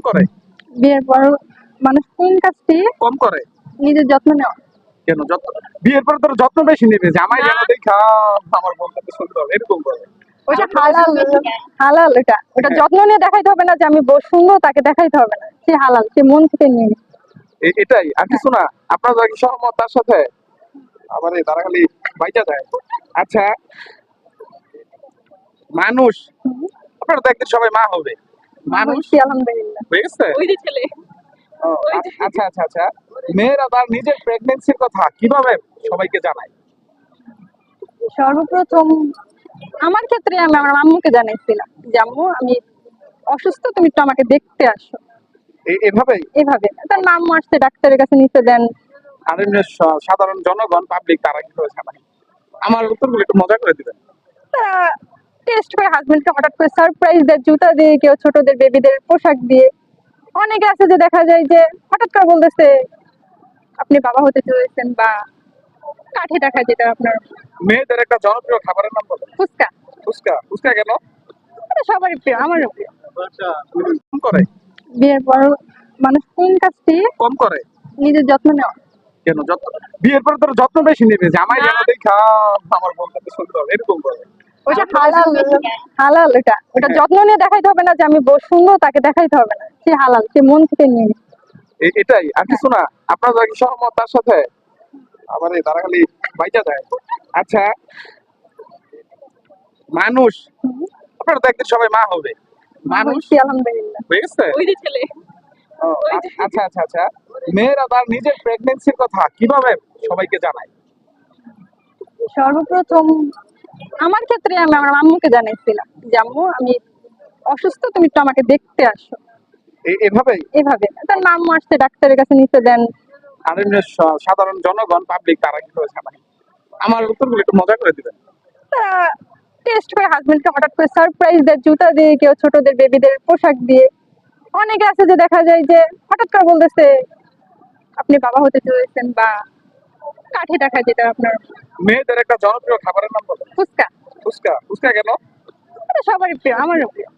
করে? বিয়ের পর মানুষ কোন কাজটি কম করে? নিজের যত্ন নেওয়া। কেন যত্ন? বিয়ের পরে তোর যত্ন বেশি নেবে, জামাই যেন দেখা আমার বউটাকে সুন্দর এরকম করে। ওটা হালাল, হালাল ওটা হ্যাঁ। যত্ন নিয়ে দেখাইতে হবে না যে আমি বউ সুন্দর তাকে দেখাইতে হবে না, সে হালাল, সে মন থেকে নিয়ে নিবে। এটাই আর কিছু না। আপনারা কি সহমত তার সাথে? আবার এই তারা খালি বাইচা যায়। আচ্ছা, মানুষ, আপনারা তো একদিন সবাই মা হবে, মানুষ হয়েছি, আলহামদুলিল্লাহ। হয়ে গেছে? ওই যে ছেলে, ও, আচ্ছা আচ্ছা আচ্ছা। মেয়েরা তার নিজের প্রেগনেন্সির কথা কিভাবে সবাইকে জানায়? সর্বপ্রথম আমার ক্ষেত্রে আমি আমার আম্মুকে জানাইছিলাম যে আম্মু আমি অসুস্থ, তুমি একটু আমাকে দেখতে আসো। এভাবেই? এভাবে তার আম্মু আসছে, ডাক্তারের কাছে নিতে দেন। আর এমনি সাধারণ জনগণ পাবলিক তারা কি করে জানায়? আমার উত্তরগুলো একটু মজা করে দিবেন। তারা টেস্ট করে, হাজবেন্ডকে হঠাৎ করে সারপ্রাইজ দেয়, জুতা দিয়ে, কেউ ছোটদের বেবিদের পোশাক দিয়ে। অনেকে আছে যে দেখা যায় যে হঠাৎ করে বলতেছে আপনি বাবা হতে চলেছেন, বা কাঠি টাকা, যেটা আপনার মেয়েদের একটা জনপ্রিয় খাবারের নাম বলো। ফুচকা। ফুচকা? ফুচকা কেন? এটা সবারই প্রিয়, আমারও প্রিয়। কম করে? বিয়ের পর মানুষ কোন কাজটি কম করে? নিজের যত্ন নেওয়া। কেন যত্ন? বিয়ের পরে তোর যত্ন বেশি নেবে, জামাই যেন দেখা আমার বউটাকে সুন্দর এরকম করে। ওটা হালাল, হালাল ওটা হ্যাঁ। যত্ন নিয়ে দেখাইতে হবে না যে আমি বউ সুন্দর তাকে দেখাইতে হবে না, সে হালাল, সে মন থেকে নিয়ে নিবে। এটাই আর কিছু না। আপনারা কি সহমত তার সাথে? আবার এই তারা খালি বাইচা যায়। আচ্ছা, মানুষ, আপনারা তো একদিন সবাই মা হবে, মানুষ হয়েছি, আলহামদুলিল্লাহ। হয়ে গেছে? ওই যে ছেলে, ও, আচ্ছা আচ্ছা আচ্ছা। মেয়েরা তার নিজের প্রেগনেন্সির কথা কিভাবে সবাইকে জানায়? সর্বপ্রথম আমার ক্ষেত্রে আমি আমার আম্মুকে জানাইছিলাম যে আম্মু আমি অসুস্থ, তুমি একটু আমাকে দেখতে আসো। এভাবেই? এভাবে তার আম্মু আসছে, ডাক্তারের কাছে নিতে দেন। আর এমনি সাধারণ জনগণ পাবলিক তারা কি করে জানায়? আমার উত্তরগুলো একটু মজা করে দিবেন। তারা টেস্ট করে, হাজবেন্ডকে হঠাৎ করে সারপ্রাইজ দেয়, জুতা দিয়ে, কেউ ছোটদের বেবিদের পোশাক দিয়ে। অনেকে আছে যে দেখা যায় যে হঠাৎ করে বলতেছে আপনি বাবা হতে চলেছেন, বা কাঠি টাকা, যেটা আপনার মেয়েদের একটা জনপ্রিয় খাবারের নাম বলো। ফুচকা। ফুচকা? ফুচকা কেন? এটা সবারই প্রিয়, আমারও প্রিয়।